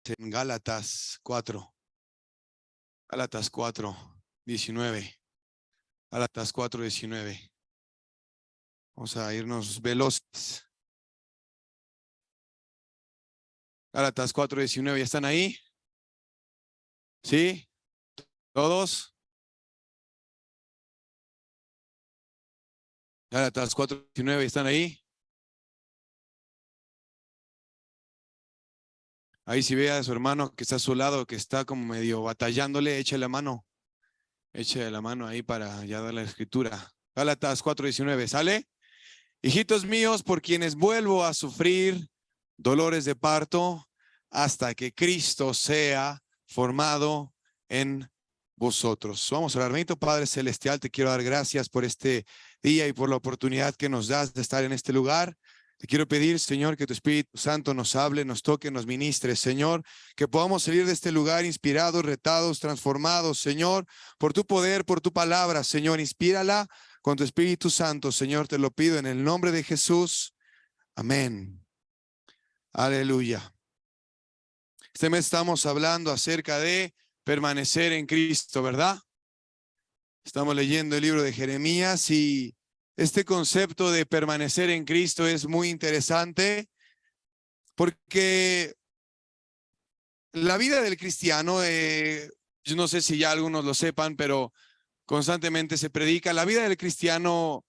en Gálatas 4. Gálatas 4:19. Gálatas 4:19. Vamos a irnos veloces. Gálatas 4:19. ¿Ya están ahí? ¿Sí? ¿Todos? Gálatas 4:19. ¿Están ahí? Ahí si ve a su hermano que está a su lado, que está como medio batallándole, échale la mano. Échale la mano ahí para ya dar la escritura. Gálatas 4:19. ¿Sale? Hijitos míos, por quienes vuelvo a sufrir dolores de parto hasta que Cristo sea formado en vosotros. Vamos a orar. Bendito Padre Celestial, te quiero dar gracias por este día y por la oportunidad que nos das de estar en este lugar. Te quiero pedir, Señor, que tu Espíritu Santo nos hable, nos toque, nos ministre, Señor, que podamos salir de este lugar inspirados, retados, transformados, Señor, por tu poder, por tu palabra, Señor, inspírala con tu Espíritu Santo, Señor, te lo pido en el nombre de Jesús. Amén. Aleluya. Este mes estamos hablando acerca de permanecer en Cristo, ¿verdad? Estamos leyendo el libro de Jeremías y este concepto de permanecer en Cristo es muy interesante porque la vida del cristiano, yo no sé si ya algunos lo sepan, pero constantemente se predica, la vida del cristiano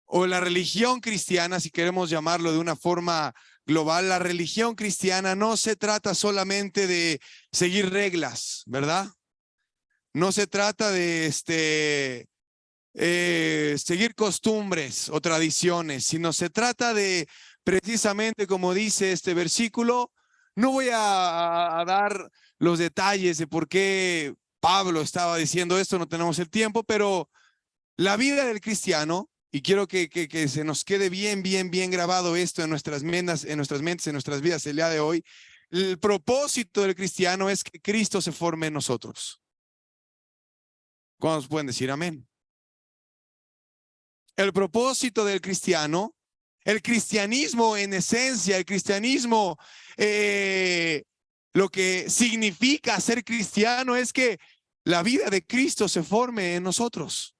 o la religión cristiana, si queremos llamarlo de una forma global, la religión cristiana no se trata solamente de seguir reglas, ¿verdad? No se trata de seguir costumbres o tradiciones, sino se trata de precisamente como dice este versículo. No voy a dar los detalles de por qué Pablo estaba diciendo esto, no tenemos el tiempo, pero la vida del cristiano, y quiero que se nos quede bien grabado esto en nuestras mentes, en nuestras vidas el día de hoy. El propósito del cristiano es que Cristo se forme en nosotros. ¿Cuántos pueden decir amén? El propósito del cristiano, el cristianismo en esencia, el cristianismo, lo que significa ser cristiano es que la vida de Cristo se forme en nosotros.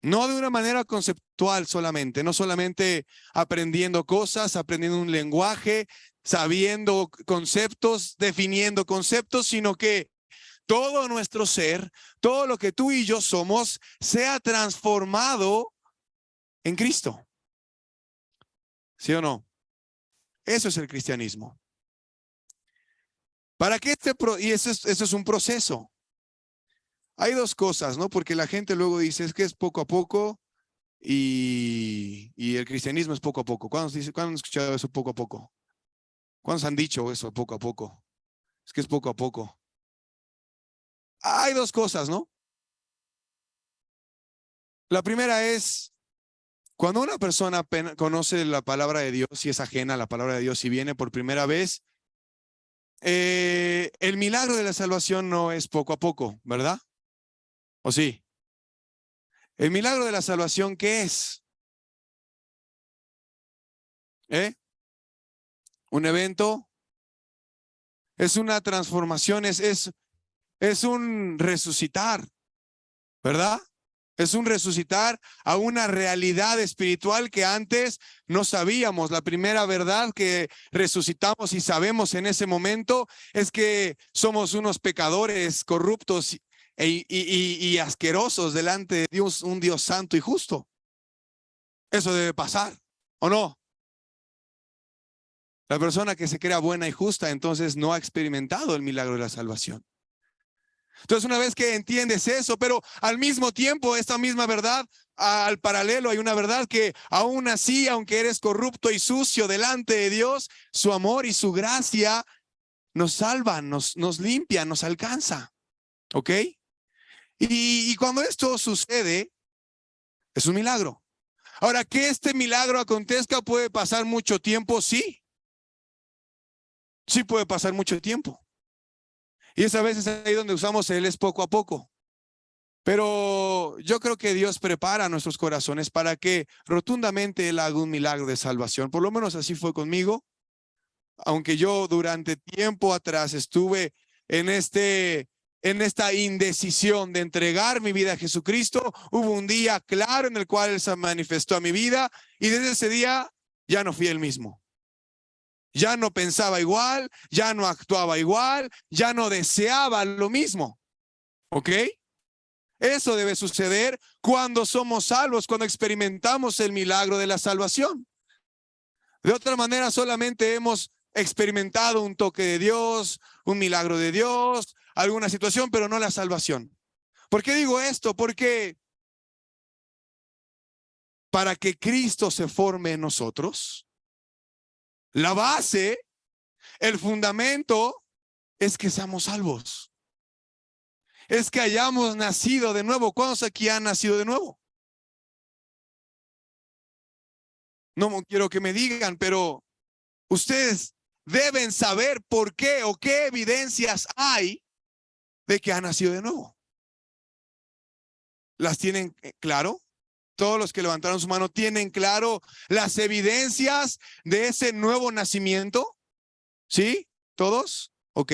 No de una manera conceptual solamente, no solamente aprendiendo cosas, aprendiendo un lenguaje, sabiendo conceptos, definiendo conceptos, sino que todo nuestro ser, todo lo que tú y yo somos, sea transformado en Cristo. ¿Sí o no? Eso es el cristianismo. ¿Para qué y eso es un proceso? Hay dos cosas, ¿no? Porque la gente luego dice, es que es poco a poco y el cristianismo es poco a poco. ¿Cuándo han escuchado eso poco a poco? ¿Cuántos han dicho eso poco a poco? Es que es poco a poco. Hay dos cosas, ¿no? La primera es, cuando una persona conoce la palabra de Dios y es ajena a la palabra de Dios y viene por primera vez, el milagro de la salvación no es poco a poco, ¿verdad? ¿O sí? El milagro de la salvación, ¿qué es? Un evento, es una transformación, es un resucitar, ¿verdad? Es un resucitar a una realidad espiritual que antes no sabíamos. La primera verdad que resucitamos y sabemos en ese momento es que somos unos pecadores corruptos y asquerosos delante de Dios, un Dios santo y justo. Eso debe pasar, ¿o no? La persona que se crea buena y justa entonces no ha experimentado el milagro de la salvación. Entonces, una vez que entiendes eso, pero al mismo tiempo, esta misma verdad, al paralelo, hay una verdad que aún así, aunque eres corrupto y sucio delante de Dios, su amor y su gracia nos salvan, nos limpian, nos alcanza. ¿Ok? Y cuando esto sucede, es un milagro. Ahora, que este milagro acontezca puede pasar mucho tiempo, sí. Sí puede pasar mucho tiempo. Y es a veces ahí donde usamos el es poco a poco. Pero yo creo que Dios prepara nuestros corazones para que rotundamente Él haga un milagro de salvación. Por lo menos así fue conmigo. aunque yo durante tiempo atrás estuve en esta indecisión de entregar mi vida a Jesucristo, hubo un día claro en el cual Él se manifestó a mi vida y desde ese día ya no fui el mismo. Ya no pensaba igual, ya no actuaba igual, ya no deseaba lo mismo. ¿Ok? Eso debe suceder cuando somos salvos, cuando experimentamos el milagro de la salvación. De otra manera, solamente hemos experimentado un toque de Dios, un milagro de Dios, alguna situación, pero no la salvación. ¿Por qué digo esto? Porque para que Cristo se forme en nosotros, la base, el fundamento es que seamos salvos. Es que hayamos nacido de nuevo. ¿Cuántos aquí han nacido de nuevo? No quiero que me digan, pero ustedes deben saber por qué o qué evidencias hay de que han nacido de nuevo. ¿Las tienen claro? Todos los que levantaron su mano tienen claro las evidencias de ese nuevo nacimiento. ¿Sí? ¿Todos? Ok.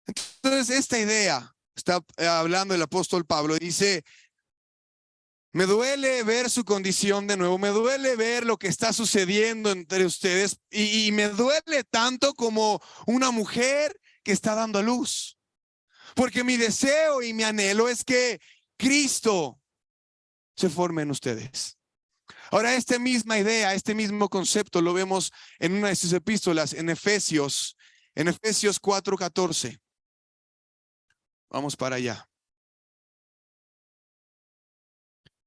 Entonces, esta idea está hablando el apóstol Pablo. Dice, me duele ver su condición de nuevo, me duele ver lo que está sucediendo entre ustedes y me duele tanto como una mujer que está dando a luz. Porque mi deseo y mi anhelo es que Cristo se forme en ustedes. Ahora, esta misma idea, este mismo concepto lo vemos en una de sus epístolas, en Efesios 4:14. Vamos para allá.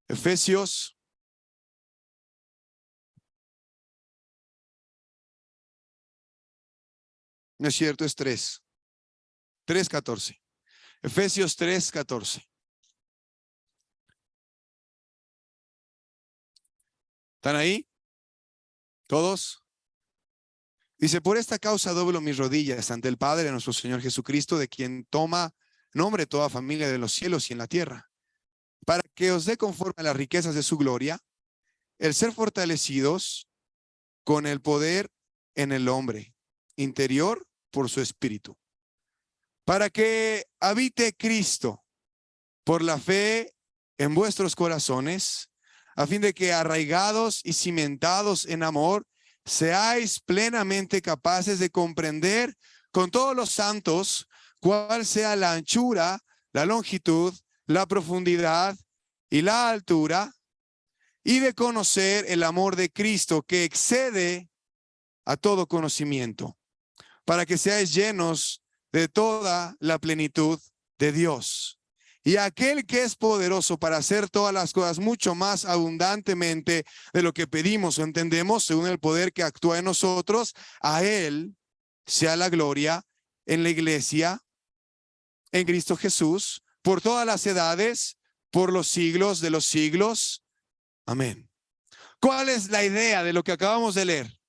Efesios no es cierto, es 3:14. Efesios 3:14. ¿Están ahí? ¿Todos? Dice, por esta causa doblo mis rodillas ante el Padre, nuestro Señor Jesucristo, de quien toma nombre toda familia de los cielos y en la tierra, para que os dé conforme a las riquezas de su gloria, el ser fortalecidos con el poder en el hombre interior por su espíritu, para que habite Cristo por la fe en vuestros corazones, a fin de que arraigados y cimentados en amor, seáis plenamente capaces de comprender con todos los santos cuál sea la anchura, la longitud, la profundidad y la altura, y de conocer el amor de Cristo que excede a todo conocimiento, para que seáis llenos de toda la plenitud de Dios. Y aquel que es poderoso para hacer todas las cosas mucho más abundantemente de lo que pedimos o entendemos, según el poder que actúa en nosotros, a Él sea la gloria en la iglesia, en Cristo Jesús, por todas las edades, por los siglos de los siglos. Amén. ¿Cuál es la idea de lo que acabamos de leer?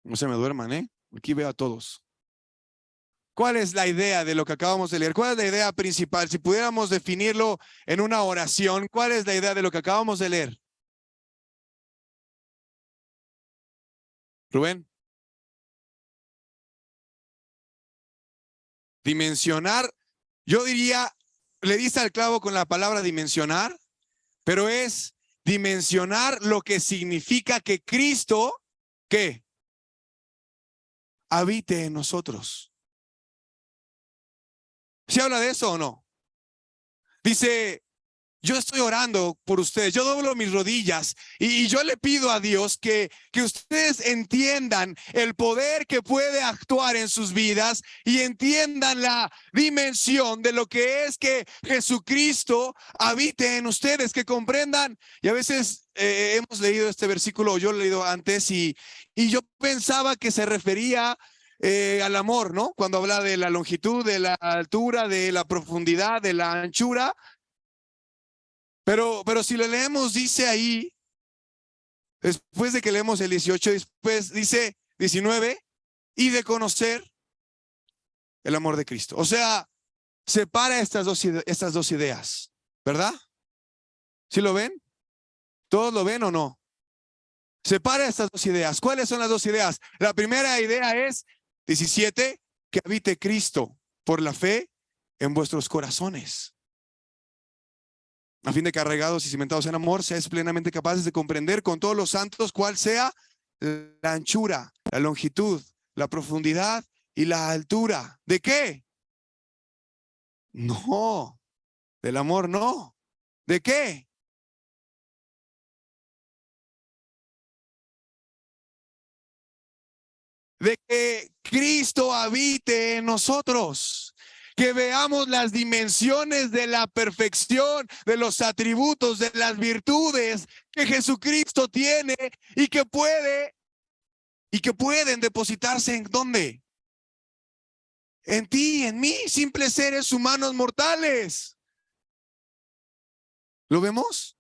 No se me duerman, ¿eh? Aquí veo a todos. ¿Cuál es la idea de lo que acabamos de leer? ¿Cuál es la idea principal? Si pudiéramos definirlo en una oración, ¿cuál es la idea de lo que acabamos de leer? Rubén. Dimensionar, yo diría, le diste al clavo con la palabra dimensionar, pero es dimensionar lo que significa que Cristo, ¿qué? Habite en nosotros. ¿Se habla de eso o no? Dice, yo estoy orando por ustedes, yo doblo mis rodillas y yo le pido a Dios que ustedes entiendan el poder que puede actuar en sus vidas y entiendan la dimensión de lo que es que Jesucristo habite en ustedes, que comprendan. Y a veces hemos leído este versículo, yo lo he leído antes y yo pensaba que se refería al amor, ¿no? Cuando habla de la longitud, de la altura, de la profundidad, de la anchura. Pero si lo leemos, dice ahí, después de que leemos el 18, después dice 19, y de conocer el amor de Cristo. O sea, separa estas dos ideas, ¿verdad? ¿Sí lo ven? ¿Todos lo ven o no? Separa estas dos ideas. ¿Cuáles son las dos ideas? La primera idea es 17, que habite Cristo por la fe en vuestros corazones, a fin de que arraigados y cimentados en amor, seáis plenamente capaces de comprender con todos los santos cuál sea la anchura, la longitud, la profundidad y la altura. ¿De qué? No, del amor no. ¿De qué? De que Cristo habite en nosotros, que veamos las dimensiones de la perfección, de los atributos, de las virtudes que Jesucristo tiene y que pueden depositarse en ¿dónde? En ti, en mí, simples seres humanos mortales. ¿Lo vemos?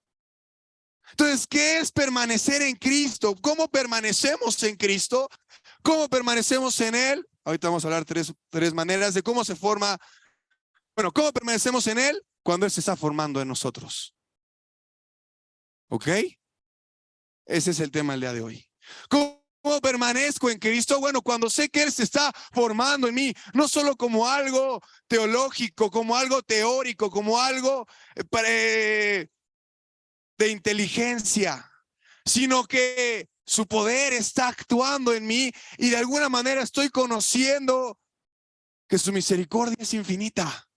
Entonces, ¿qué es permanecer en Cristo? ¿Cómo permanecemos en Cristo? ¿Cómo permanecemos en Él? Ahorita vamos a hablar tres maneras de cómo se forma. Bueno, ¿cómo permanecemos en Él? Cuando Él se está formando en nosotros. ¿Ok? Ese es el tema del día de hoy. ¿Cómo permanezco en Cristo? Bueno, cuando sé que Él se está formando en mí, no solo como algo teológico, como algo teórico, como algo de inteligencia, sino que su poder está actuando en mí y de alguna manera estoy conociendo que su misericordia es infinita,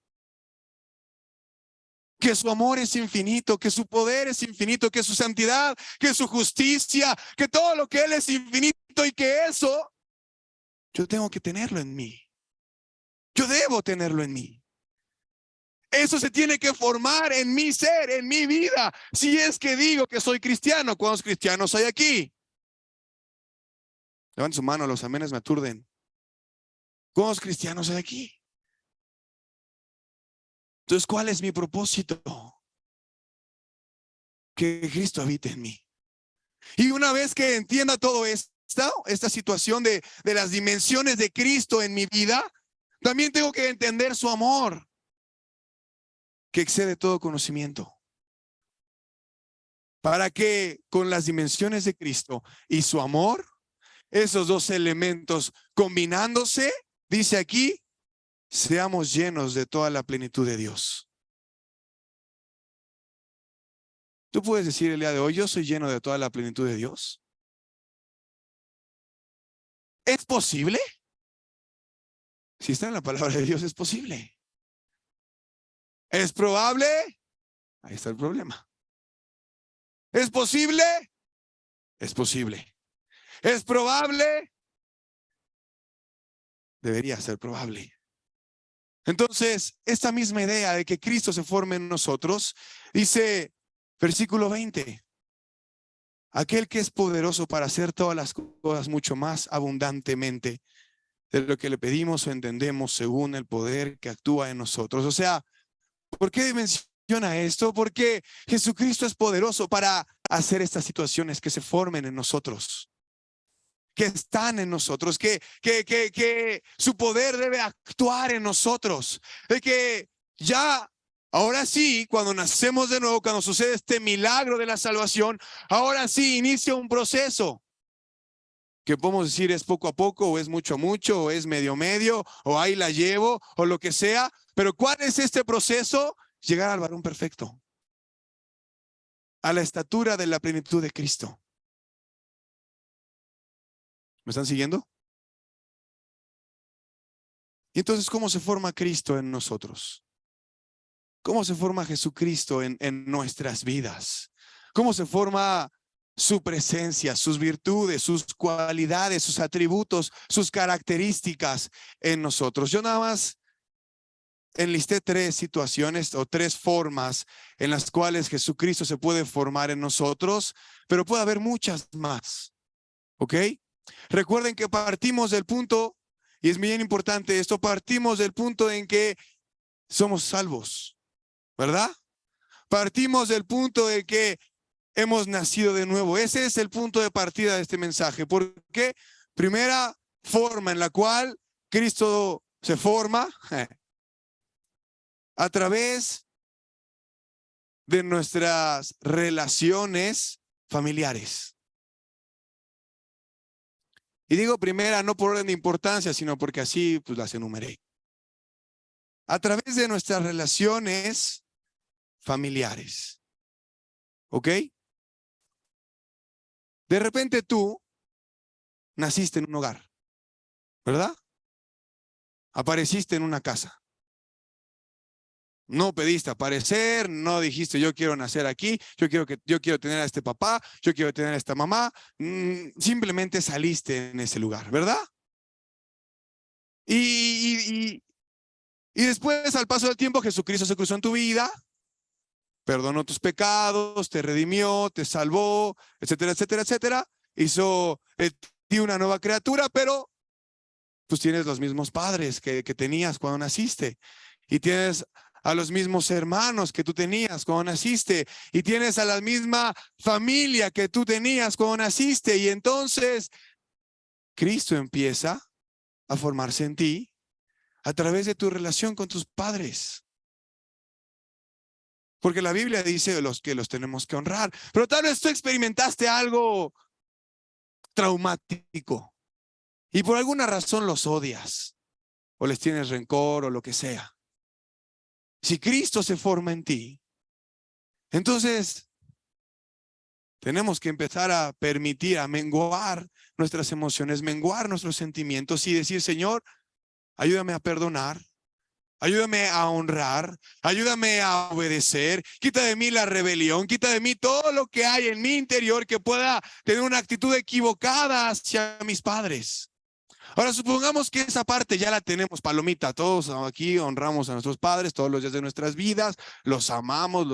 que su amor es infinito, que su poder es infinito, que su santidad, que su justicia, que todo lo que Él es infinito y que eso yo tengo que tenerlo en mí. Yo debo tenerlo en mí. Eso se tiene que formar en mi ser, en mi vida. Si es que digo que soy cristiano, ¿cuántos cristianos hay aquí? Levanten su mano, los amenes me aturden. ¿Cuántos cristianos hay aquí? Entonces, ¿cuál es mi propósito? Que Cristo habite en mí. Y una vez que entienda todo esto, esta situación de las dimensiones de Cristo en mi vida, también tengo que entender su amor, que excede todo conocimiento. Para que con las dimensiones de Cristo y su amor, esos dos elementos combinándose, dice aquí, seamos llenos de toda la plenitud de Dios. Tú puedes decir el día de hoy, yo soy lleno de toda la plenitud de Dios. ¿Es posible? Si está en la palabra de Dios, es posible. ¿Es probable? Ahí está el problema. ¿Es posible? Es posible. ¿Es probable? Debería ser probable. Entonces, esta misma idea de que Cristo se forme en nosotros, dice versículo 20, aquel que es poderoso para hacer todas las cosas mucho más abundantemente de lo que le pedimos o entendemos según el poder que actúa en nosotros. O sea, ¿por qué menciona esto? Porque Jesucristo es poderoso para hacer estas situaciones que se formen en nosotros, que están en nosotros, que su poder debe actuar en nosotros, de que ya, ahora sí, cuando nacemos de nuevo, cuando sucede este milagro de la salvación, ahora sí inicia un proceso que podemos decir es poco a poco, o es mucho a mucho, o es medio medio, o ahí la llevo, o lo que sea. Pero ¿cuál es este proceso? Llegar al varón perfecto, a la estatura de la plenitud de Cristo. ¿Me están siguiendo? Y entonces, ¿cómo se forma Cristo en nosotros? ¿Cómo se forma Jesucristo en nuestras vidas? ¿Cómo se forma su presencia, sus virtudes, sus cualidades, sus atributos, sus características en nosotros? Yo nada más enlisté tres situaciones o tres formas en las cuales Jesucristo se puede formar en nosotros, pero puede haber muchas más. ¿Ok? Recuerden que partimos del punto, y es bien importante esto, partimos del punto en que somos salvos, ¿verdad? Partimos del punto de que hemos nacido de nuevo. Ese es el punto de partida de este mensaje. ¿Por qué? Primera forma en la cual Cristo se forma a través de nuestras relaciones familiares. Y digo primera no por orden de importancia, sino porque así pues las enumeré. A través de nuestras relaciones familiares. ¿Ok? De repente tú naciste en un hogar, ¿verdad? Apareciste en una casa. No pediste aparecer, no dijiste yo quiero nacer aquí, yo quiero tener a este papá, yo quiero tener a esta mamá. Simplemente saliste en ese lugar, ¿verdad? Y después, al paso del tiempo, Jesucristo se cruzó en tu vida, perdonó tus pecados, te redimió, te salvó, etcétera, etcétera, etcétera. Hizo de ti una nueva criatura, pero pues tienes los mismos padres que tenías cuando naciste. Y tienes a los mismos hermanos que tú tenías cuando naciste. Y tienes a la misma familia que tú tenías cuando naciste. Y entonces Cristo empieza a formarse en ti a través de tu relación con tus padres. Porque la Biblia dice que los tenemos que honrar. Pero tal vez tú experimentaste algo traumático y por alguna razón los odias o les tienes rencor o lo que sea. Si Cristo se forma en ti, entonces tenemos que empezar a permitir, a menguar nuestras emociones, menguar nuestros sentimientos y decir, Señor, ayúdame a perdonar. Ayúdame a honrar, ayúdame a obedecer, quita de mí la rebelión, quita de mí todo lo que hay en mi interior que pueda tener una actitud equivocada hacia mis padres. Ahora supongamos que esa parte ya la tenemos, palomita, todos aquí honramos a nuestros padres todos los días de nuestras vidas, los amamos,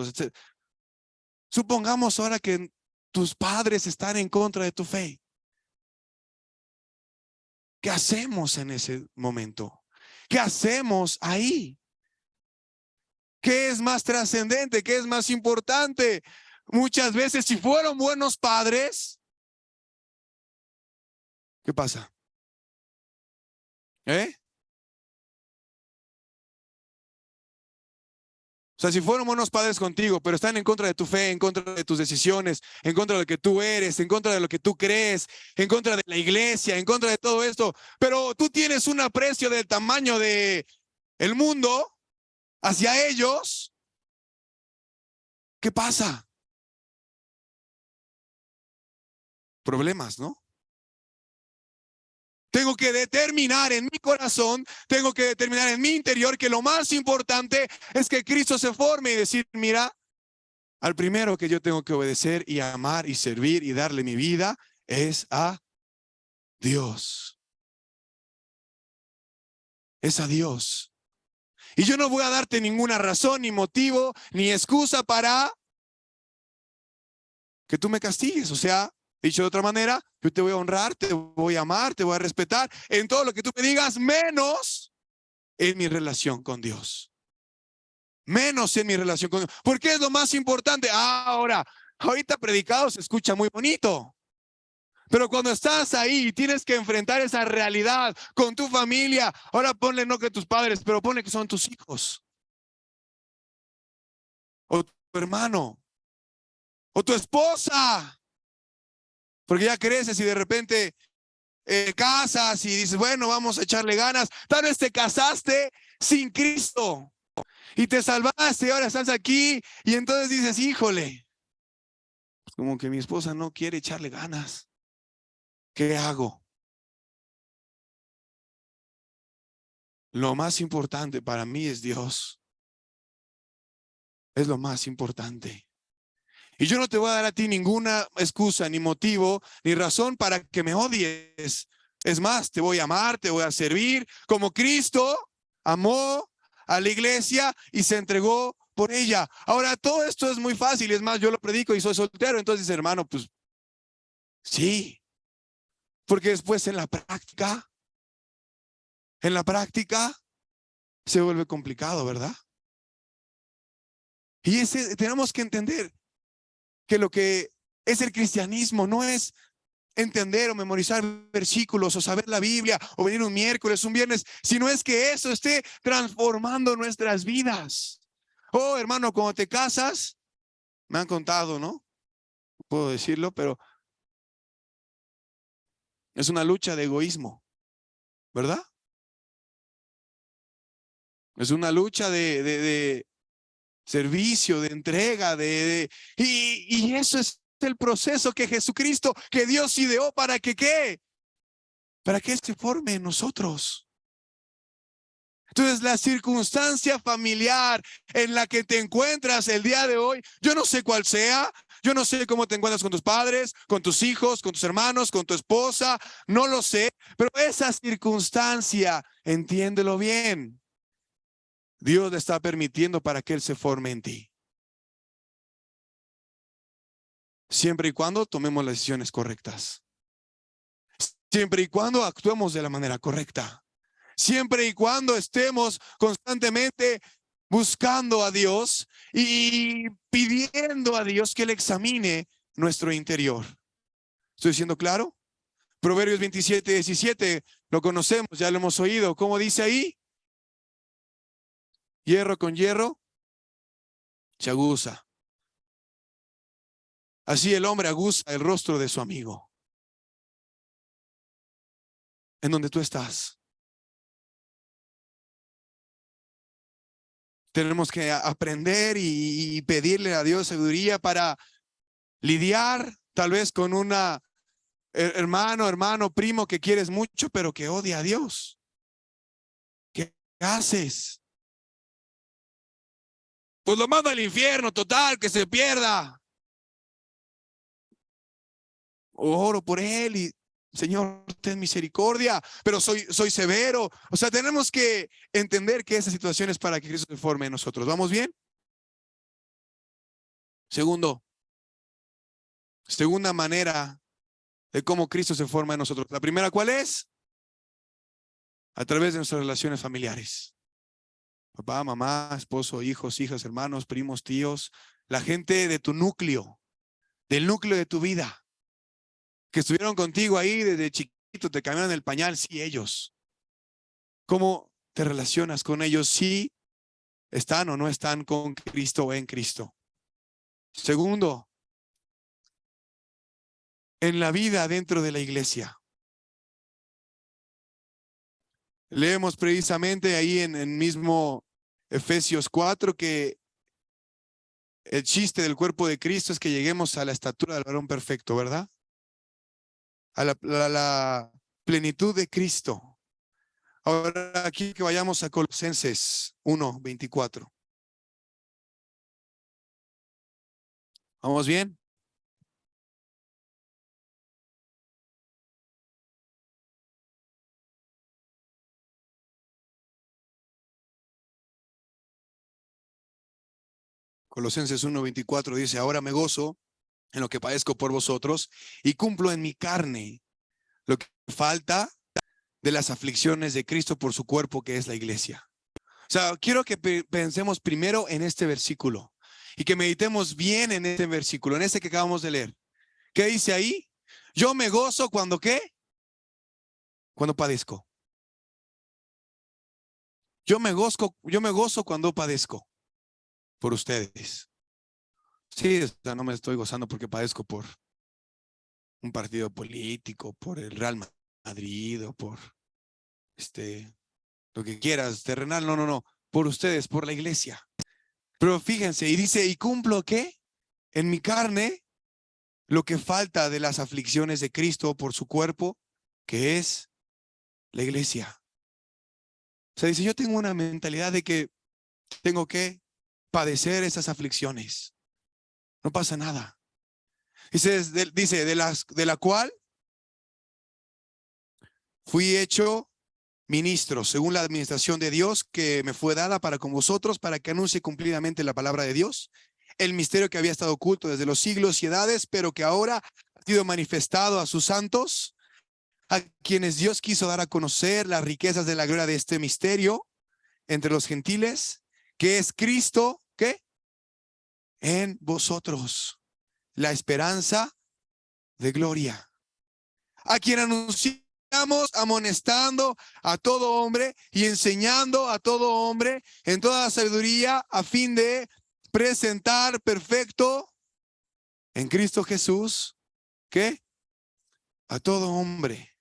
supongamos ahora que tus padres están en contra de tu fe. ¿Qué hacemos en ese momento? ¿Qué hacemos ahí? ¿Qué es más trascendente? ¿Qué es más importante? Muchas veces, si fueron buenos padres, ¿qué pasa? O sea, si fueron buenos padres contigo, pero están en contra de tu fe, en contra de tus decisiones, en contra de lo que tú eres, en contra de lo que tú crees, en contra de la iglesia, en contra de todo esto, pero tú tienes un aprecio del tamaño de el mundo hacia ellos, ¿qué pasa? Problemas, ¿no? Tengo que determinar en mi corazón, tengo que determinar en mi interior que lo más importante es que Cristo se forme y decir, mira, al primero que yo tengo que obedecer y amar y servir y darle mi vida es a Dios. Es a Dios. Y yo no voy a darte ninguna razón, ni motivo, ni excusa para que tú me castigues. O sea, dicho de otra manera, yo te voy a honrar, te voy a amar, te voy a respetar en todo lo que tú me digas, menos en mi relación con Dios. Menos en mi relación con Dios. Porque es lo más importante. Ahora, ahorita predicado se escucha muy bonito. Pero cuando estás ahí y tienes que enfrentar esa realidad con tu familia, ahora ponle no que tus padres, pero ponle que son tus hijos. O tu hermano. O tu esposa. Porque ya creces y de repente casas y dices, bueno, vamos a echarle ganas. Tal vez te casaste sin Cristo y te salvaste y ahora estás aquí y entonces dices, híjole, como que mi esposa no quiere echarle ganas. ¿Qué hago? Lo más importante para mí es Dios. Es lo más importante. Y yo no te voy a dar a ti ninguna excusa, ni motivo, ni razón para que me odies. Es más, te voy a amar, te voy a servir, como Cristo amó a la iglesia y se entregó por ella. Ahora, todo esto es muy fácil, es más, yo lo predico y soy soltero, entonces, hermano, pues sí, porque después en la práctica se vuelve complicado, ¿verdad? Y tenemos que entender que lo que es el cristianismo no es entender o memorizar versículos o saber la Biblia o venir un miércoles, un viernes, sino es que eso esté transformando nuestras vidas. Oh, hermano, cuando te casas, Me han contado, ¿no? No puedo decirlo, pero es una lucha de egoísmo, ¿verdad? Es una lucha de servicio, de entrega, y eso es el proceso que Jesucristo, que Dios ideó para que ¿qué? Para que Él se forme en nosotros. Entonces, la circunstancia familiar en la que te encuentras el día de hoy, yo no sé cuál sea, yo no sé cómo te encuentras con tus padres, con tus hijos, con tus hermanos, con tu esposa, no lo sé, pero esa circunstancia, entiéndelo bien, Dios le está permitiendo para que Él se forme en ti. Siempre y cuando tomemos las decisiones correctas. Siempre y cuando actuemos de la manera correcta. Siempre y cuando estemos constantemente buscando a Dios y pidiendo a Dios que Él examine nuestro interior. ¿Estoy siendo claro? Proverbios 27:17, lo conocemos, ya lo hemos oído. ¿Cómo dice ahí? Hierro con hierro se aguza. Así el hombre aguza el rostro de su amigo. En donde tú estás. Tenemos que aprender y pedirle a Dios sabiduría para lidiar tal vez con una hermano, primo que quieres mucho, pero que odia a Dios. ¿Qué haces? Pues lo manda al infierno, total, que se pierda. Oro por él y Señor, ten misericordia, pero soy severo. O sea, tenemos que entender que esa situación es para que Cristo se forme en nosotros. ¿Vamos bien? Segunda manera de cómo Cristo se forma en nosotros. La primera, ¿cuál es? A través de nuestras relaciones familiares. Papá, mamá, esposo, hijos, hijas, hermanos, primos, tíos, la gente de tu núcleo, del núcleo de tu vida, que estuvieron contigo ahí desde chiquito, te cambiaron el pañal, sí, ellos. ¿Cómo te relacionas con ellos? Sí, están o no están con Cristo o en Cristo. Segundo, en la vida dentro de la iglesia. Leemos precisamente ahí en mismo Efesios 4 que el chiste del cuerpo de Cristo es que lleguemos a la estatura del varón perfecto, ¿verdad? A la plenitud de Cristo. Ahora aquí que vayamos a Colosenses 1:24. ¿Vamos bien? Colosenses 1:24 dice, ahora me gozo en lo que padezco por vosotros y cumplo en mi carne lo que falta de las aflicciones de Cristo por su cuerpo que es la iglesia. O sea, quiero que pensemos primero en este versículo y que meditemos bien en este versículo, en este que acabamos de leer. ¿Qué dice ahí? Yo me gozo cuando ¿qué? Cuando padezco. Yo me gozo cuando padezco por ustedes. Sí, o sea, no me estoy gozando porque padezco por un partido político, por el Real Madrid o por lo que quieras, terrenal, no, por ustedes, por la iglesia. Pero fíjense, y dice, ¿y cumplo qué? En mi carne lo que falta de las aflicciones de Cristo por su cuerpo, que es la iglesia. O sea, dice, yo tengo una mentalidad de que tengo que padecer esas aflicciones. No pasa nada. Dice, de la cual fui hecho ministro, según la administración de Dios que me fue dada para con vosotros, para que anuncie cumplidamente la palabra de Dios, el misterio que había estado oculto desde los siglos y edades, pero que ahora ha sido manifestado a sus santos, a quienes Dios quiso dar a conocer las riquezas de la gloria de este misterio entre los gentiles, que es Cristo, ¿qué? En vosotros, la esperanza de gloria. A quien anunciamos amonestando a todo hombre y enseñando a todo hombre en toda sabiduría a fin de presentar perfecto en Cristo Jesús, ¿qué? A todo hombre,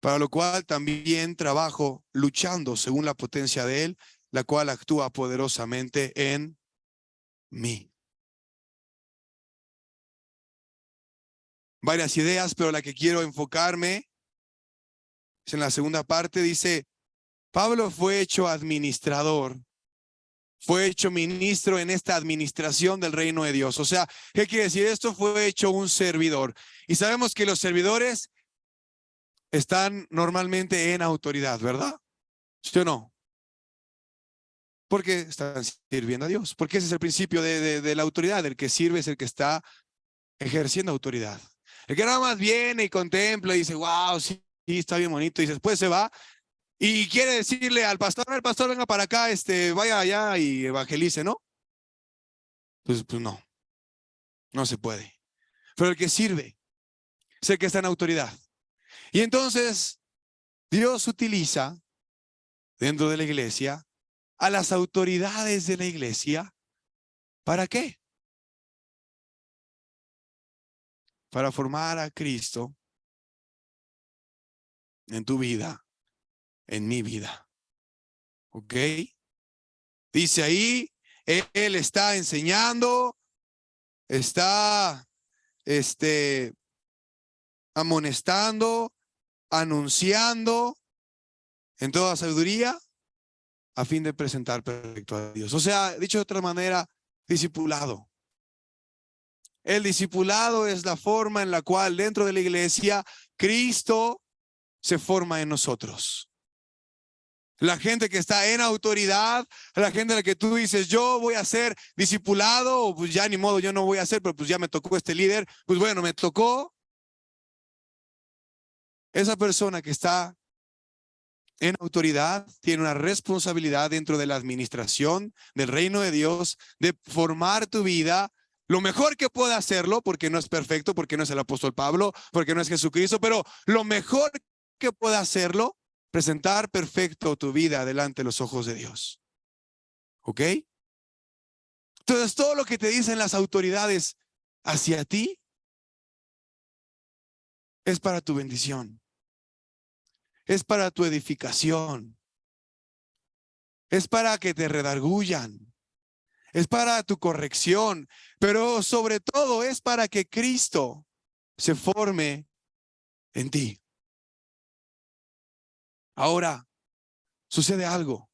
para lo cual también trabajo luchando según la potencia de Él, la cual actúa poderosamente en mí. Varias ideas, pero la que quiero enfocarme es en la segunda parte. Dice, Pablo fue hecho administrador, fue hecho ministro en esta administración del reino de Dios. O sea, ¿qué quiere decir esto? Fue hecho un servidor. Y sabemos que los servidores están normalmente en autoridad, ¿verdad? ¿Sí o no? Porque están sirviendo a Dios. Porque ese es el principio de la autoridad. El que sirve es el que está ejerciendo autoridad. El que nada más viene y contempla y dice, wow, sí, sí, está bien bonito. Y después se va y quiere decirle al pastor, el pastor venga para acá, vaya allá y evangelice, ¿no? Pues no, no se puede. Pero el que sirve es el que está en autoridad. Y entonces Dios utiliza dentro de la iglesia a las autoridades de la iglesia. ¿Para qué? Para formar a Cristo en tu vida, en mi vida. ¿Ok? Dice ahí, Él está enseñando, está amonestando, anunciando en toda sabiduría a fin de presentar perfecto a Dios. O sea, dicho de otra manera, discipulado. El discipulado es la forma en la cual dentro de la iglesia Cristo se forma en nosotros. La gente que está en autoridad, la gente a la que tú dices, yo voy a ser discipulado, o pues ya ni modo, yo no voy a hacer, pero pues ya me tocó este líder, pues bueno, me tocó. Esa persona que está en autoridad tiene una responsabilidad dentro de la administración del reino de Dios, de formar tu vida lo mejor que pueda hacerlo, porque no es perfecto, porque no es el apóstol Pablo, porque no es Jesucristo, pero lo mejor que pueda hacerlo, presentar perfecto tu vida delante de los ojos de Dios. ¿Ok? Entonces, todo lo que te dicen las autoridades hacia ti es para tu bendición, es para tu edificación, es para que te redargullan, es para tu corrección, pero sobre todo es para que Cristo se forme en ti. Ahora, sucede algo,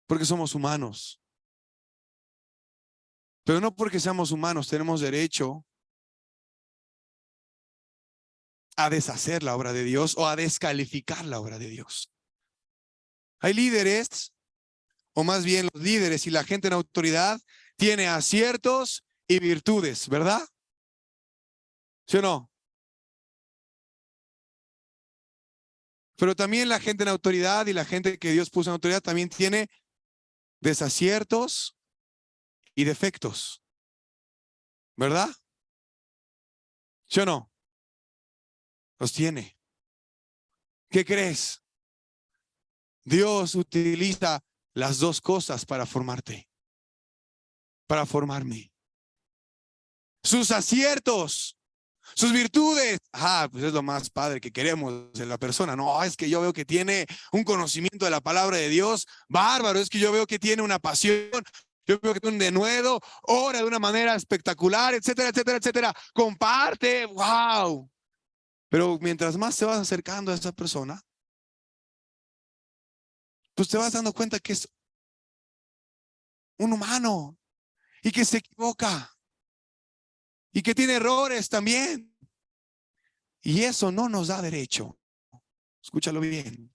porque somos humanos, pero no porque seamos humanos tenemos derecho a deshacer la obra de Dios o a descalificar la obra de Dios. Hay líderes, o más bien los líderes y la gente en autoridad, tiene aciertos y virtudes, ¿verdad? ¿Sí o no? Pero también la gente en autoridad y la gente que Dios puso en autoridad también tiene desaciertos y defectos, ¿verdad? ¿Sí o no? Los tiene. ¿Qué crees? Dios utiliza las dos cosas para formarte, para formarme. Sus aciertos, sus virtudes. Pues es lo más padre que queremos de la persona. No, es que yo veo que tiene un conocimiento de la palabra de Dios bárbaro. Es que yo veo que tiene una pasión. Yo veo que tiene un denuedo, ora de una manera espectacular, etcétera, etcétera, etcétera. Comparte, wow. Pero mientras más te vas acercando a esa persona, pues te vas dando cuenta que es un humano y que se equivoca y que tiene errores también. Y eso no nos da derecho, escúchalo bien,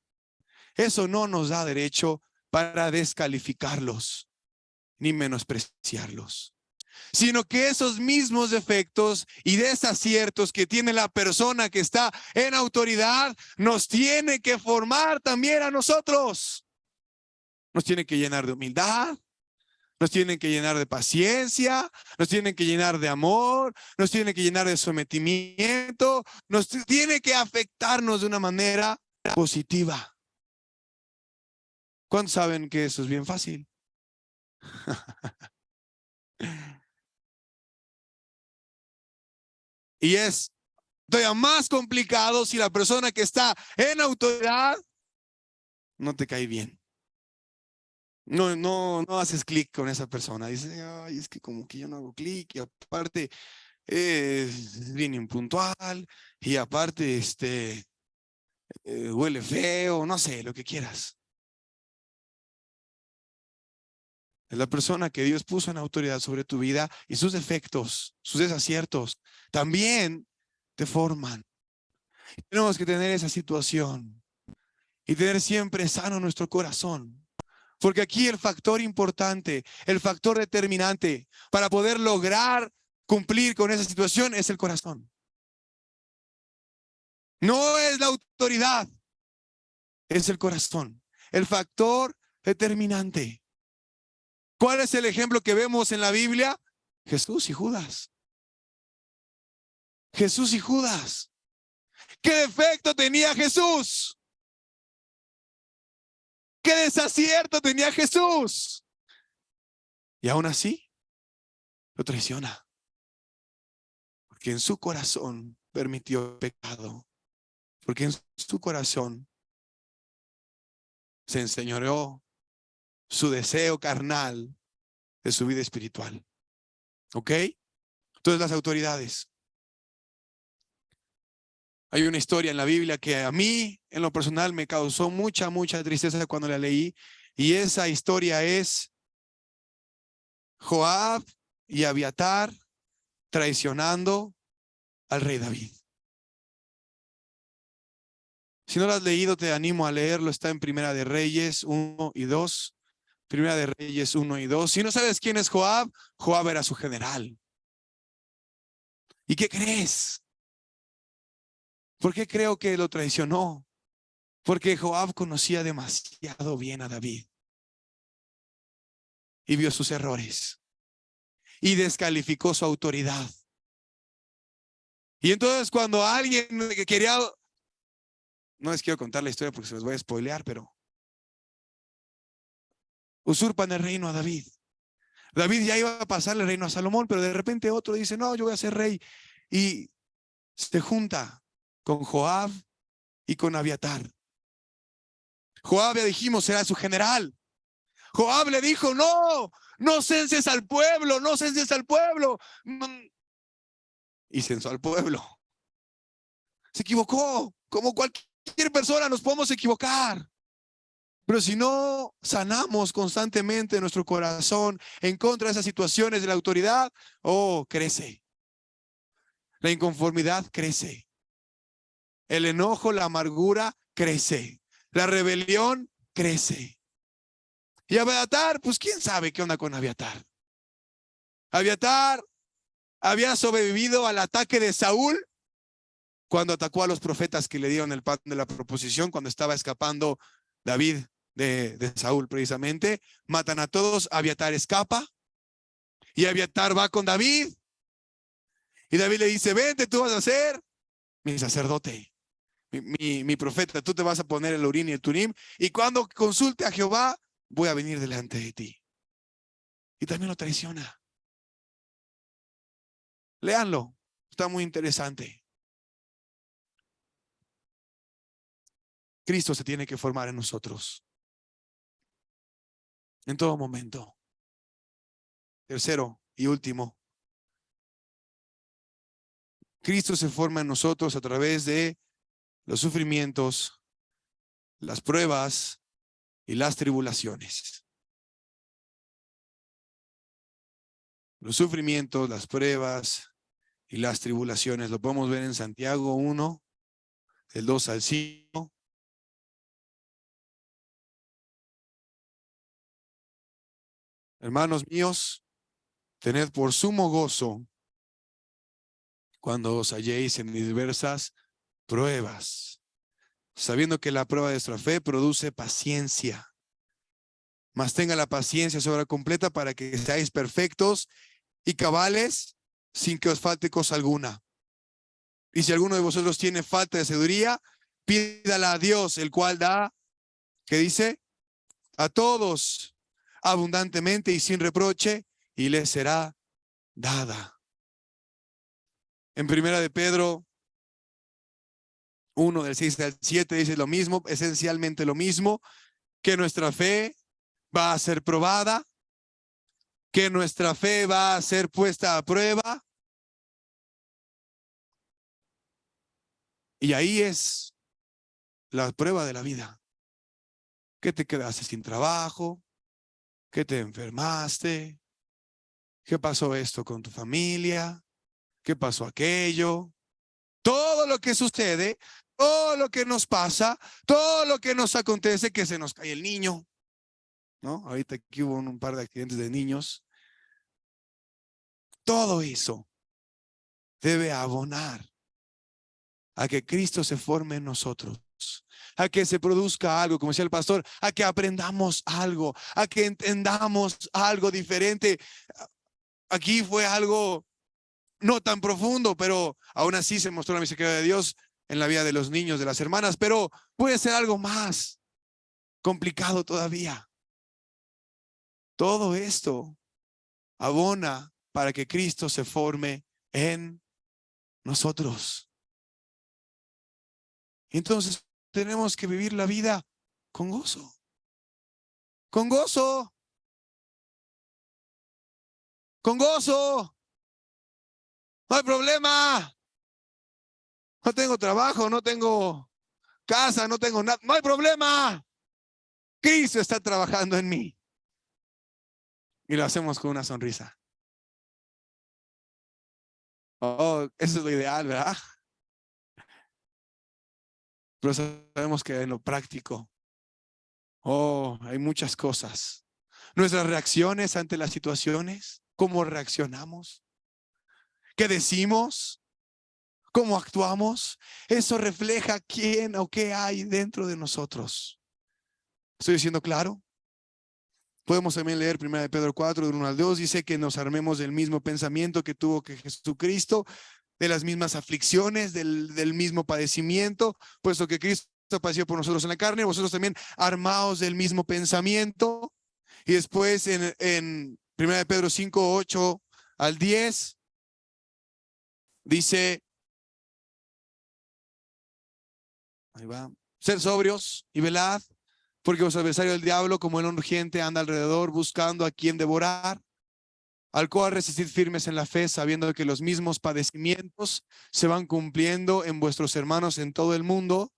eso no nos da derecho para descalificarlos ni menospreciarlos, sino que esos mismos defectos y desaciertos que tiene la persona que está en autoridad nos tiene que formar también a nosotros. Nos tiene que llenar de humildad, nos tienen que llenar de paciencia, nos tienen que llenar de amor, nos tienen que llenar de sometimiento, nos tiene que afectarnos de una manera positiva. ¿Cuántos saben que eso es bien fácil? Y es todavía más complicado si la persona que está en autoridad no te cae bien. No haces clic con esa persona. Dices, ay, es que como que yo no hago clic y aparte es bien impuntual y aparte huele feo, no sé, lo que quieras. Es la persona que Dios puso en autoridad sobre tu vida y sus defectos, sus desaciertos, también te forman. Tenemos que tener esa situación y tener siempre sano nuestro corazón. Porque aquí el factor importante, el factor determinante para poder lograr cumplir con esa situación es el corazón. No es la autoridad, es el corazón. El factor determinante. ¿Cuál es el ejemplo que vemos en la Biblia? Jesús y Judas. Jesús y Judas. ¿Qué defecto tenía Jesús? ¿Qué desacierto tenía Jesús? Y aún así lo traiciona. Porque en su corazón permitió pecado. Porque en su corazón se enseñoreó su deseo carnal de su vida espiritual. ¿Ok? Entonces las autoridades. Hay una historia en la Biblia que a mí, en lo personal, me causó mucha tristeza cuando la leí. Y esa historia es Joab y Abiatar traicionando al rey David. Si no lo has leído, te animo a leerlo. Está en Primera de Reyes 1 y 2. Primera de Reyes 1 y 2. Si no sabes quién es Joab, Joab era su general. ¿Y qué crees? ¿Por qué creo que lo traicionó? Porque Joab conocía demasiado bien a David y vio sus errores y descalificó su autoridad. Y entonces cuando alguien quería, no les quiero contar la historia porque se los voy a spoilear, pero usurpan el reino a David. David ya iba a pasarle el reino a Salomón, pero de repente otro dice, no, yo voy a ser rey. Y se junta con Joab y con Abiatar. Joab, ya dijimos, era su general. Joab le dijo, no censes al pueblo, no censes al pueblo. Y censó al pueblo. Se equivocó, como cualquier persona nos podemos equivocar. Pero si no sanamos constantemente nuestro corazón en contra de esas situaciones de la autoridad, crece. La inconformidad crece. El enojo, la amargura crece. La rebelión crece. Y Abiatar, pues quién sabe qué onda con Abiatar. Abiatar había sobrevivido al ataque de Saúl cuando atacó a los profetas que le dieron el pan de la proposición, cuando estaba escapando David de Saúl precisamente. Matan a todos, Abiatar escapa y Abiatar va con David y David le dice, vente, tú vas a ser mi sacerdote, mi profeta, tú te vas a poner el Urim y el Turim y cuando consulte a Jehová voy a venir delante de ti. Y también lo traiciona. Léanlo, está muy interesante. Cristo se tiene que formar en nosotros en todo momento. Tercero y último, Cristo se forma en nosotros a través de los sufrimientos, las pruebas y las tribulaciones. Los sufrimientos, las pruebas y las tribulaciones. Lo podemos ver en Santiago 1, del 2 al 5. Hermanos míos, tened por sumo gozo cuando os halléis en diversas pruebas, sabiendo que la prueba de vuestra fe produce paciencia. Mas tenga la paciencia su obra completa para que seáis perfectos y cabales sin que os falte cosa alguna. Y si alguno de vosotros tiene falta de sabiduría, pídala a Dios, el cual da, ¿qué dice? A todos abundantemente y sin reproche, y le será dada. En Primera de Pedro 1, del 6 al 7, dice lo mismo, esencialmente lo mismo, que nuestra fe va a ser probada, que nuestra fe va a ser puesta a prueba. Y ahí es la prueba de la vida. ¿Qué te quedaste sin trabajo? ¿Qué te enfermaste? ¿Qué pasó esto con tu familia? ¿Qué pasó aquello? Todo lo que sucede, todo lo que nos pasa, todo lo que nos acontece, que se nos cae el niño, ¿no? Ahorita aquí hubo un par de accidentes de niños. Todo eso debe abonar a que Cristo se forme en nosotros, a que se produzca algo, como decía el pastor, a que aprendamos algo, a que entendamos algo diferente. Aquí fue algo no tan profundo, pero aún así se mostró la misericordia de Dios en la vida de los niños, de las hermanas, pero puede ser algo más complicado todavía. Todo esto abona para que Cristo se forme en nosotros. Entonces tenemos que vivir la vida con gozo. Con gozo. Con gozo. No hay problema. No tengo trabajo, no tengo casa, no tengo nada. No hay problema. Cristo está trabajando en mí. Y lo hacemos con una sonrisa. Oh, eso es lo ideal, ¿verdad? Pero sabemos que en lo práctico, oh, hay muchas cosas. Nuestras reacciones ante las situaciones, cómo reaccionamos, qué decimos, cómo actuamos, eso refleja quién o qué hay dentro de nosotros. ¿Estoy diciendo claro? Podemos también leer 1 Pedro 4, del 1 al 2, dice que nos armemos del mismo pensamiento que tuvo que Jesucristo, de las mismas aflicciones, del mismo padecimiento, puesto que Cristo padeció por nosotros en la carne, vosotros también armaos del mismo pensamiento. Y después en 1 Pedro 5, 8 al 10, dice, ahí va, ser sobrios y velad, porque vuestro adversario del diablo, como el urgente, anda alrededor buscando a quien devorar, al cual resistid firmes en la fe, sabiendo que los mismos padecimientos se van cumpliendo en vuestros hermanos en todo el mundo.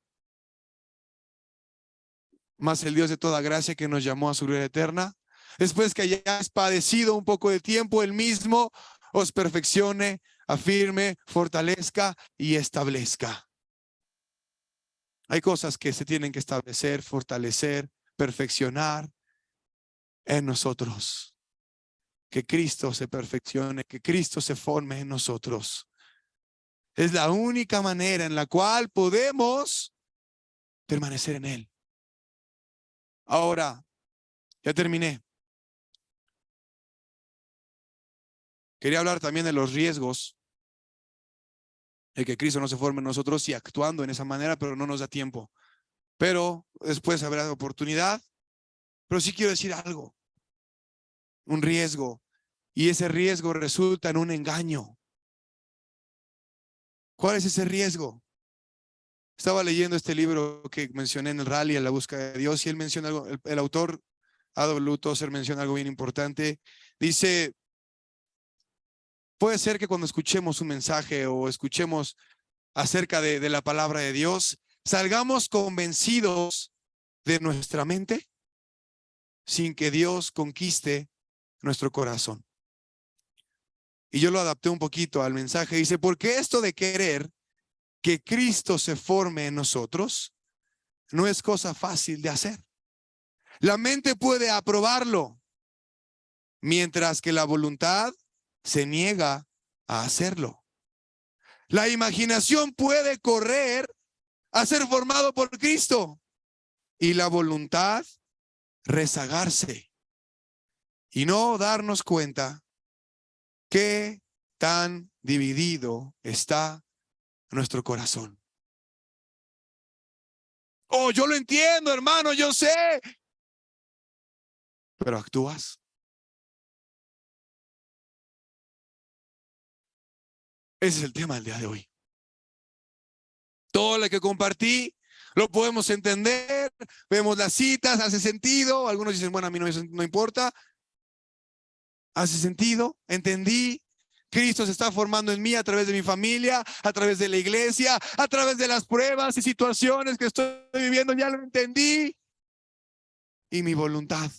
Mas el Dios de toda gracia, que nos llamó a su gloria eterna, después que hayáis padecido un poco de tiempo, él mismo os perfeccione, afirme, fortalezca y establezca. Hay cosas que se tienen que establecer, fortalecer, perfeccionar en nosotros. Que Cristo se perfeccione, que Cristo se forme en nosotros. Es la única manera en la cual podemos permanecer en Él. Ahora, ya terminé. Quería hablar también de los riesgos de que Cristo no se forme en nosotros y actuando en esa manera, pero no nos da tiempo. Pero después habrá oportunidad. Pero sí quiero decir algo, un riesgo, y ese riesgo resulta en un engaño. ¿Cuál es ese riesgo? Estaba leyendo este libro que mencioné en el rally, en la búsqueda de Dios, y él menciona algo, el autor A.W. Tozer menciona algo bien importante. Dice, puede ser que cuando escuchemos un mensaje o escuchemos acerca de la palabra de Dios, salgamos convencidos de nuestra mente sin que Dios conquiste nuestro corazón. Y yo lo adapté un poquito al mensaje. Dice, porque esto de querer que Cristo se forme en nosotros no es cosa fácil de hacer. La mente puede aprobarlo, mientras que la voluntad se niega a hacerlo. La imaginación puede correr a ser formado por Cristo y la voluntad rezagarse y no darnos cuenta qué tan dividido está nuestro corazón. Oh, yo lo entiendo, hermano, yo sé. Pero actúas. Ese es el tema del día de hoy. Todo lo que compartí lo podemos entender, vemos las citas, hace sentido. Algunos dicen, bueno, a mí no importa. Hace sentido, entendí. Cristo se está formando en mí a través de mi familia, a través de la iglesia, a través de las pruebas y situaciones que estoy viviendo. Ya lo entendí. Y mi voluntad.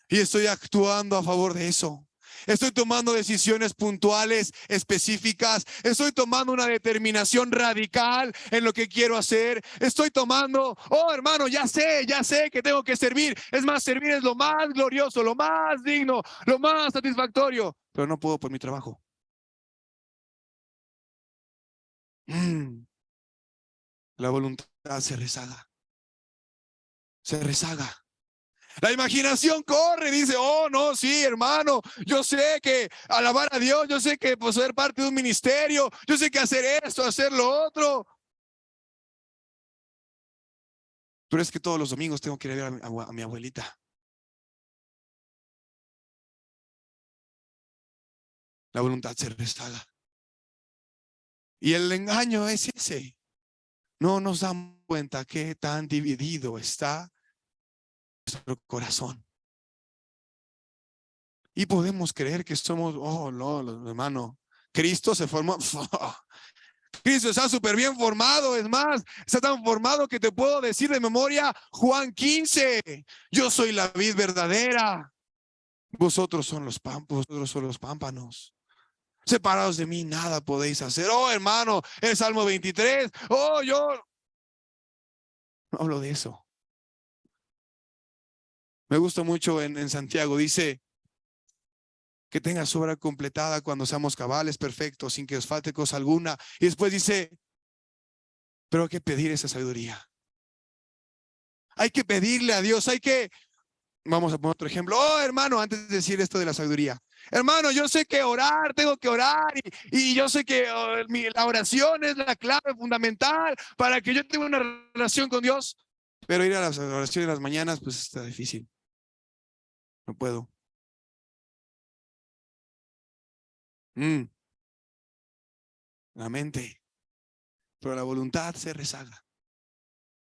Y estoy actuando a favor de eso. Estoy tomando decisiones puntuales, específicas. Estoy tomando una determinación radical en lo que quiero hacer. Estoy tomando, oh hermano, ya sé que tengo que servir. Es más, servir es lo más glorioso, lo más digno, lo más satisfactorio. Pero no puedo por mi trabajo. La voluntad se rezaga. Se rezaga. La imaginación corre, dice, oh, no, sí, hermano, yo sé que alabar a Dios, yo sé que pues, ser parte de un ministerio, yo sé que hacer esto, hacer lo otro. Pero es que todos los domingos tengo que ir a ver a mi abuelita. La voluntad se rezaga. Y el engaño es ese. No nos damos cuenta que tan dividido está nuestro corazón. Y podemos creer que somos, oh, no, hermano, Cristo se formó. Cristo está súper bien formado, es más, está tan formado que te puedo decir de memoria Juan 15, yo soy la vid verdadera, vosotros son los pámpanos, separados de mí nada podéis hacer. Oh hermano, el Salmo 23, oh yo no hablo de eso. Me gusta mucho en Santiago, dice que tenga su obra completada cuando seamos cabales, perfectos, sin que os falte cosa alguna. Y después dice, pero hay que pedir esa sabiduría. Hay que pedirle a Dios, vamos a poner otro ejemplo. Oh, hermano, antes de decir esto de la sabiduría. Hermano, yo sé que orar, tengo que orar y yo sé que la oración es la clave fundamental para que yo tenga una relación con Dios. Pero ir a las oraciones en las mañanas, pues está difícil. No puedo. La mente. Pero la voluntad se rezaga.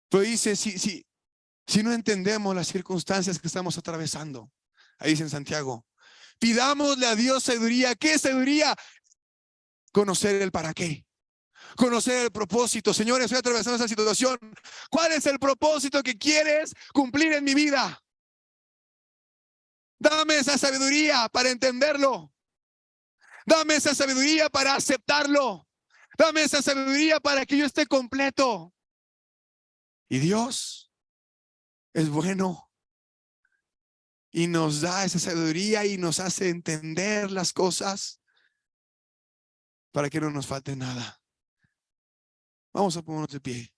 Pero dice, si no entendemos las circunstancias que estamos atravesando, ahí dice en Santiago, pidámosle a Dios sabiduría. ¿Qué sabiduría? Conocer el para qué. Conocer el propósito. Señores, estoy atravesando esa situación. ¿Cuál es el propósito que quieres cumplir en mi vida? Dame esa sabiduría para entenderlo. Dame esa sabiduría para aceptarlo. Dame esa sabiduría para que yo esté completo. Y Dios es bueno y nos da esa sabiduría y nos hace entender las cosas para que no nos falte nada. Vamos a ponernos de pie.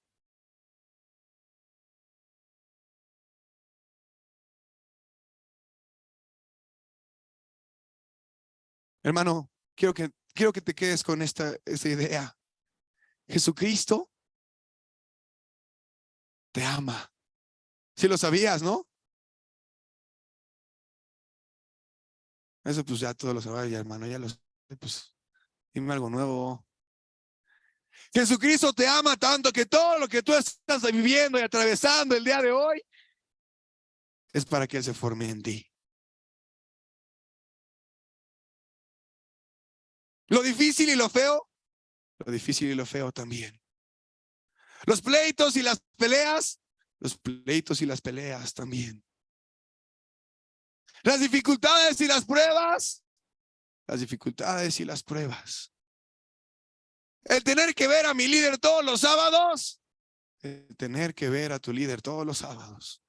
Hermano, quiero que te quedes con esta idea. Jesucristo te ama. Si lo sabías, ¿no? Eso pues ya todos lo sabías, hermano, ya lo sé, pues dime algo nuevo. Jesucristo te ama tanto que todo lo que tú estás viviendo y atravesando el día de hoy es para que Él se forme en ti. Lo difícil y lo feo, lo difícil y lo feo también. Los pleitos y las peleas, los pleitos y las peleas también. Las dificultades y las pruebas, las dificultades y las pruebas. El tener que ver a mi líder todos los sábados, el tener que ver a tu líder todos los sábados.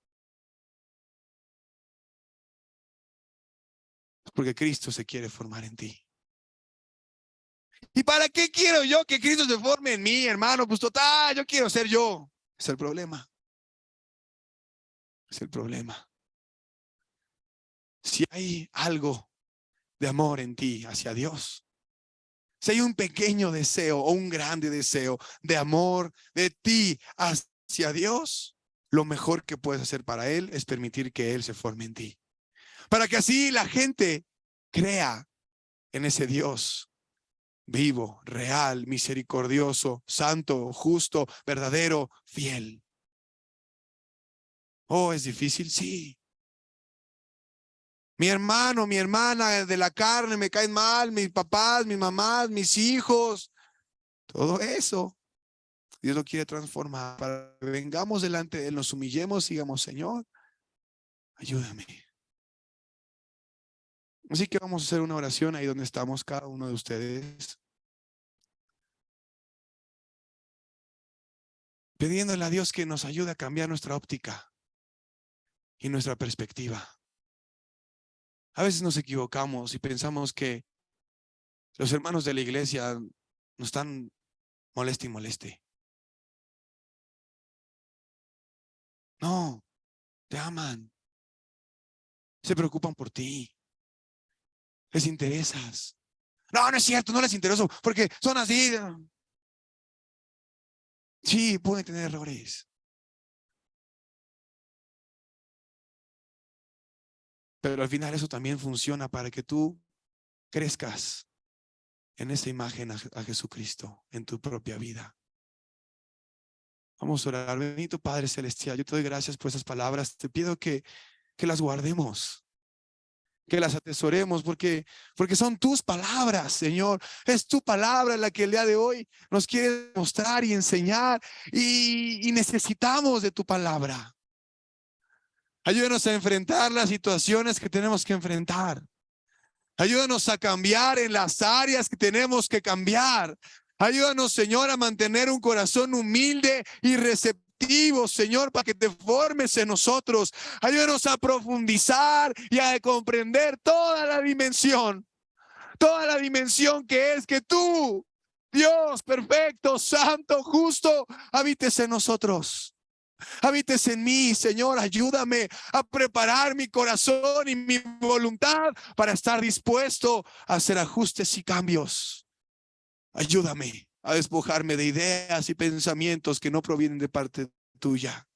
Porque Cristo se quiere formar en ti. ¿Y para qué quiero yo que Cristo se forme en mí, hermano? Pues total, yo quiero ser yo. Es el problema. Es el problema. Si hay algo de amor en ti hacia Dios, si hay un pequeño deseo o un grande deseo de amor de ti hacia Dios, lo mejor que puedes hacer para Él es permitir que Él se forme en ti. Para que así la gente crea en ese Dios vivo, real, misericordioso, santo, justo, verdadero, fiel. Oh, ¿es difícil? Sí. Mi hermano, mi hermana de la carne me caen mal, mis papás, mis mamás, mis hijos, todo eso. Dios lo quiere transformar para que vengamos delante de Él, nos humillemos y digamos, Señor, ayúdame. Así que vamos a hacer una oración ahí donde estamos cada uno de ustedes, pidiéndole a Dios que nos ayude a cambiar nuestra óptica y nuestra perspectiva. A veces nos equivocamos y pensamos que los hermanos de la iglesia nos están moleste y moleste. No, te aman, se preocupan por ti, les interesas. No, no es cierto, no les intereso porque son así. Sí, pueden tener errores, pero al final eso también funciona para que tú crezcas en esa imagen a Jesucristo en tu propia vida. Vamos a orar. Bendito Padre Celestial, yo te doy gracias por esas palabras. Te pido que las guardemos, que las atesoremos, porque son tus palabras, Señor. Es tu palabra la que el día de hoy nos quiere mostrar y enseñar, y necesitamos de tu palabra. Ayúdanos a enfrentar las situaciones que tenemos que enfrentar. Ayúdanos a cambiar en las áreas que tenemos que cambiar. Ayúdanos, Señor, a mantener un corazón humilde y receptivo, Señor, para que te formes en nosotros. Ayúdanos a profundizar y a comprender toda la dimensión que es que tú, Dios perfecto, santo, justo, habites en nosotros. Habites en mí, Señor. Ayúdame a preparar mi corazón y mi voluntad para estar dispuesto a hacer ajustes y cambios. Ayúdame a despojarme de ideas y pensamientos que no provienen de parte tuya.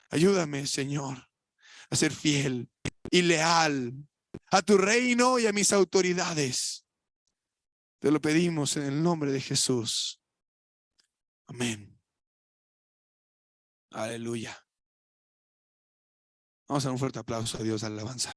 Ayúdame, Señor, a ser fiel y leal a tu reino y a mis autoridades. Te lo pedimos en el nombre de Jesús. Amén. Aleluya. Vamos a dar un fuerte aplauso a Dios, alabanza.